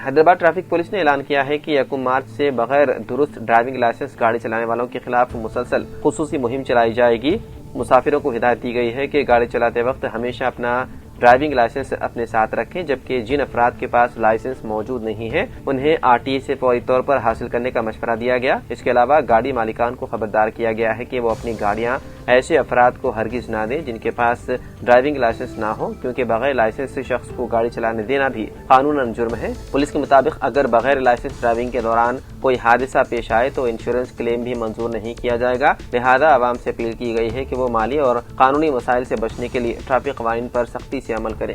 Hyderabad traffic police نے اعلان کیا ہے کہ 1 مارچ سے بغیر درست ڈرائیونگ لائسنس گاڑی چلانے والوں کے خلاف مسلسل خصوصی مہم چلائی جائے گی۔ مسافروں کو ہدایت دی گئی ہے کہ گاڑی چلاتے وقت ہمیشہ اپنا ڈرائیونگ لائسنس اپنے ساتھ رکھیں، جبکہ جن افراد کے پاس لائسنس موجود نہیں ہے انہیں RTA سے فوری طور پر حاصل کرنے کا مشورہ دیا گیا۔ اس کے علاوہ گاڑی مالکان کو خبردار کیا گیا ہے کہ وہ اپنی گاڑیاں ایسے افراد کو ہرگز نہ دیں جن کے پاس ڈرائیونگ لائسنس نہ ہو، کیونکہ بغیر لائسنس سے شخص کو گاڑی چلانے دینا بھی قانوناً جرم ہے۔ پولیس کے مطابق اگر بغیر لائسنس ڈرائیونگ کے دوران کوئی حادثہ پیش آئے تو انشورنس کلیم بھی منظور نہیں کیا جائے گا، لہذا عوام سے اپیل کی گئی ہے کہ وہ مالی اور قانونی مسائل سے بچنے کے لیے ٹریفک قوانین پر سختی سے عمل کریں۔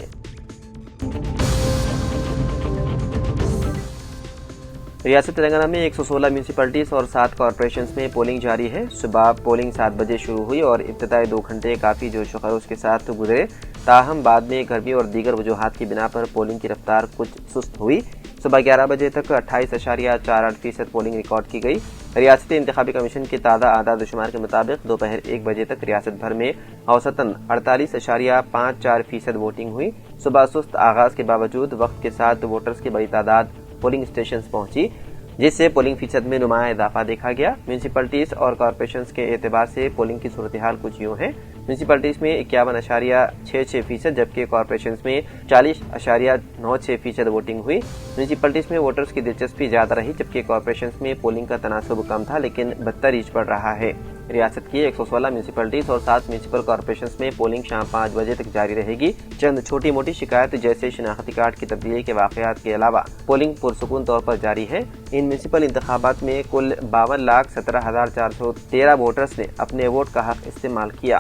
ریاست تلنگانہ میں 116 میونسپلٹیز اور 7 کارپوریشنز میں پولنگ جاری ہے۔ صبح پولنگ 7 بجے شروع ہوئی اور ابتدائی 2 گھنٹے کافی جوش و خروش کے ساتھ گزرے، تاہم بعد میں گرمی اور دیگر وجوہات کی بنا پر پولنگ کی رفتار کچھ سست ہوئی۔ صبح 11 بجے تک 28.48% پولنگ ریکارڈ کی گئی۔ ریاستی انتخابی کمیشن کے تازہ اعداد و شمار کے مطابق دوپہر 1 بجے تک ریاست بھر میں اوسطاً 48.54% ووٹنگ ہوئی۔ صبح سست آغاز کے باوجود وقت کے ساتھ ووٹرز کی بڑی تعداد پولنگ اسٹیشنز پہنچی، جس سے پولنگ فیصد میں نمایاں اضافہ دیکھا گیا۔ میونسپلٹیز اور کارپوریشنز کے اعتبار سے پولنگ کی صورتحال کچھ یوں ہے۔ میونسپلٹیز میں 51.66%، جبکہ کارپوریشنز میں 40.96% ووٹنگ ہوئی۔ میونسپلٹیز میں ووٹرز کی دلچسپی زیادہ رہی، جبکہ کارپوریشنز میں پولنگ کا تناسب کم تھا لیکن بدتر ریچ پڑ رہا ہے۔ ریاست کی 116 میونسپلٹیز اور 7 میونسپل کارپوریشنز میں پولنگ شام 5 بجے تک جاری رہے گی۔ چند چھوٹی موٹی شکایت جیسے شناختی کارڈ کی تبدیلی کے واقعات کے علاوہ پولنگ پرسکون طور پر جاری ہے۔ ان میونسپل انتخابات میں کل 52,17,413 ووٹرز نے اپنے ووٹ کا حق استعمال کیا۔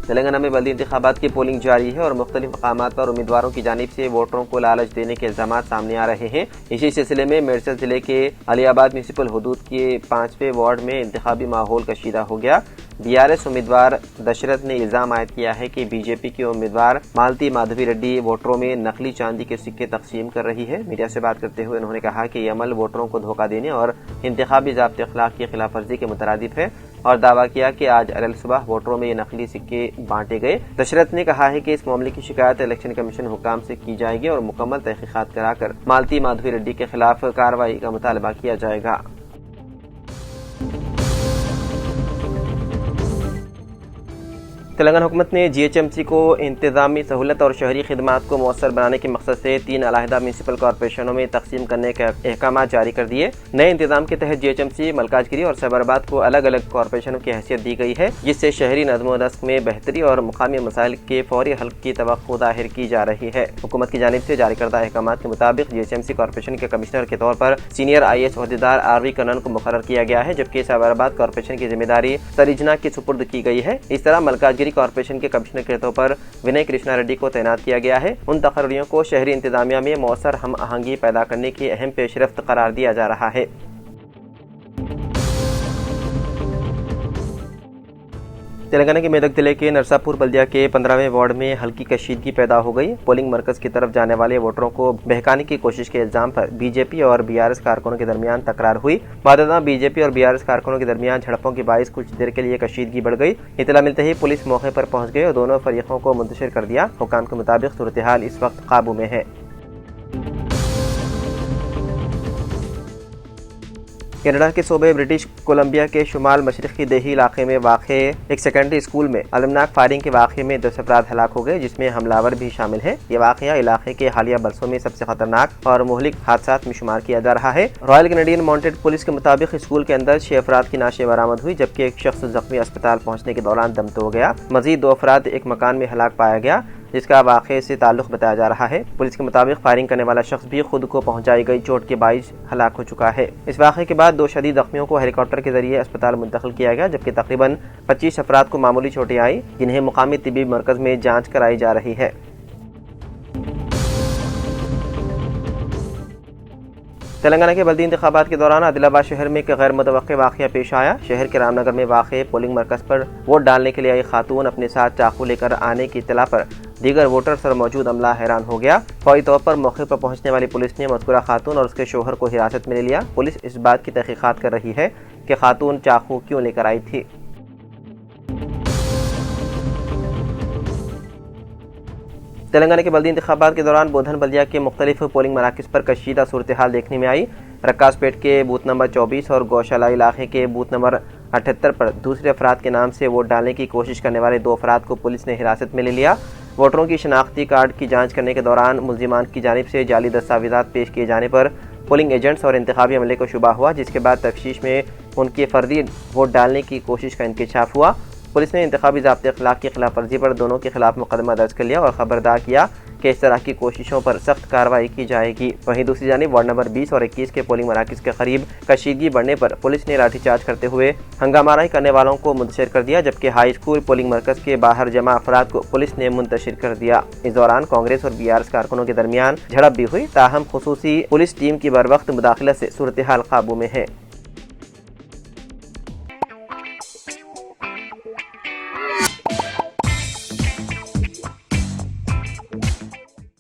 تلنگانہ میں بلدی انتخابات کی پولنگ جاری ہے اور مختلف مقامات پر امیدواروں کی جانب سے ووٹروں کو لالچ دینے کے الزامات سامنے آ رہے ہیں۔ اسی سلسلے میں میرسر ضلع کے علی آباد میونسپل حدود کے 5ویں وارڈ میں انتخابی ماحول کشیدہ ہو گیا۔ BRS امیدوار دشرت نے الزام عائد کیا ہے کہ BJP کے امیدوار مالتی مادھوی ریڈی ووٹروں میں نقلی چاندی کے سکے تقسیم کر رہی ہے۔ میڈیا سے بات کرتے ہوئے انہوں نے کہا کہ یہ عمل ووٹروں کو دھوکہ دینے اور انتخابی ضابطۂ اخلاق کی خلاف ورزی کے مترادف ہے، اور دعویٰ کیا کہ آج صبح ووٹروں میں یہ نقلی سکے بانٹے گئے۔ دشرت نے کہا ہے کہ اس معاملے کی شکایت الیکشن کمیشن حکام سے کی جائے گی اور مکمل تحقیقات کرا کر مالتی مادھوی ریڈی کے خلاف کارروائی کا مطالبہ کیا جائے گا۔ تلنگانہ حکومت نے GHMC کو انتظامی سہولت اور شہری خدمات کو مؤثر بنانے کے مقصد سے 3 علیحدہ میونسپل کارپوریشنوں میں تقسیم کرنے کے احکامات جاری کر دیے۔ نئے انتظام کے تحت GHMC، ملکاج گیری اور سائبرآباد کو الگ الگ کارپوریشنوں کی حیثیت دی گئی ہے، جس سے شہری نظم و نسق میں بہتری اور مقامی مسائل کے فوری حل کی توقع ظاہر کی جا رہی ہے۔ حکومت کی جانب سے جاری کردہ احکامات کے مطابق GHMC کارپوریشن کے کمشنر کے طور پر سینئر IAS عہدیدار RV کنن کو مقرر کیا گیا ہے، جبکہ سائبرآباد کارپوریشن کی ذمہ داری سریجنا کی سپرد کی گئی ہے۔ اس طرح ملکاج گیری کارپوریشن کے کمشنر کے طور پر ونے کرشنا ریڈی کو تعینات کیا گیا ہے۔ ان تقرریوں کو شہری انتظامیہ میں مؤثر ہم آہنگی پیدا کرنے کی اہم پیش رفت قرار دیا جا رہا ہے۔ تلنگانہ کے میدک ضلع کے نرساپور بلدیہ کے 15ویں وارڈ میں ہلکی کشیدگی پیدا ہو گئی۔ پولنگ مرکز کی طرف جانے والے ووٹروں کو بہکانے کی کوشش کے الزام پر BJP اور BRS کارکنوں کے درمیان تکرار ہوئی۔ بعد BJP اور BRS کارکنوں کے درمیان جھڑپوں کے باعث کچھ دیر کے لیے کشیدگی بڑھ گئی۔ اطلاع ملتے ہی پولیس موقع پر پہنچ گئی اور دونوں فریقوں کو منتشر کر دیا۔ حکام کے مطابق صورتحال اس وقت قابو میں ہے۔ کینیڈا کے صوبے برٹش کولمبیا کے شمال مشرقی دیہی علاقے میں واقع ایک سیکنڈری اسکول میں المناک فائرنگ کے واقعے میں 10 افراد ہلاک ہو گئے، جس میں حملہ بھی شامل ہیں۔ یہ واقعہ علاقے کے حالیہ برسوں میں سب سے خطرناک اور مہلک حادثات میں شمار کیا جا رہا ہے۔ رائل کینیڈین ماؤنٹڈ پولیس کے مطابق اسکول کے اندر 6 افراد کی نعشیں برآمد ہوئی، جبکہ ایک شخص زخمی اسپتال پہنچنے کے دوران دم توڑ گیا۔ مزید 2 افراد ایک مکان میں ہلاک پایا گیا، جس کا واقعے سے تعلق بتایا جا رہا ہے۔ پولیس کے مطابق فائرنگ کرنے والا شخص بھی خود کو پہنچائی گئی چوٹ کے باعث ہلاک ہو چکا ہے۔ اس واقعے کے بعد 2 شدید زخمیوں کو ہیلی کاپٹر کے ذریعے اسپتال منتقل کیا گیا، جبکہ تقریباً 25 افراد کو معمولی چوٹیں آئیں، جنہیں مقامی طبی مرکز میں جانچ کرائی جا رہی ہے۔ تلنگانہ کے بلدی انتخابات کے دوران عادل آباد شہر میں ایک غیر متوقع واقعہ پیش آیا۔ شہر کے رام نگر میں واقع پولنگ مرکز پر ووٹ ڈالنے کے لیے آئی خاتون اپنے ساتھ چاقو لے کر آنے کی اطلاع پر دیگر ووٹرز اور موجود عملہ حیران ہو گیا۔ فوری طور پر موقع پر پہنچنے والی پولیس نے مذکورہ خاتون اور اس کے شوہر کو حراست میں لے لیا۔ پولیس اس بات کی تحقیقات کر رہی ہے کہ خاتون چاقو کیوں لے کر آئی تھی۔ تلنگانہ کے بلدی انتخابات کے دوران بودھن بلدیہ کے مختلف پولنگ مراکز پر کشیدہ صورتحال دیکھنے میں آئی۔ رکاس پیٹ کے بوتھ نمبر 24 اور گوشالہ علاقے کے بوتھ نمبر 78 پر دوسرے افراد کے نام سے ووٹ ڈالنے کی کوشش کرنے والے 2 افراد کو پولیس نے حراست میں لے لیا۔ ووٹروں کی شناختی کارڈ کی جانچ کرنے کے دوران ملزمان کی جانب سے جعلی دستاویزات پیش کیے جانے پر پولنگ ایجنٹس اور انتخابی عملے کو شبہ ہوا، جس کے بعد تفتیش میں ان کی فردی ووٹ ڈالنے کی کوشش کا انکشاف ہوا۔ پولیس نے انتخابی ضابطۂ اخلاق کی خلاف ورزی پر دونوں کے خلاف مقدمہ درج کر لیا اور خبردار کیا کہ اس طرح کی کوششوں پر سخت کارروائی کی جائے گی۔ وہیں دوسری جانب وارڈ نمبر 20 اور 21 کے پولنگ مراکز کے قریب کشیدگی بڑھنے پر پولیس نے لاٹھی چارج کرتے ہوئے ہنگامہ آرائی کرنے والوں کو منتشر کر دیا، جبکہ ہائی اسکول پولنگ مرکز کے باہر جمع افراد کو پولیس نے منتشر کر دیا۔ اس دوران کانگریس اور BRS کارکنوں کے درمیان جھڑپ بھی ہوئی، تاہم خصوصی پولیس ٹیم کی بروقت مداخلت سے صورتحال قابو میں ہے۔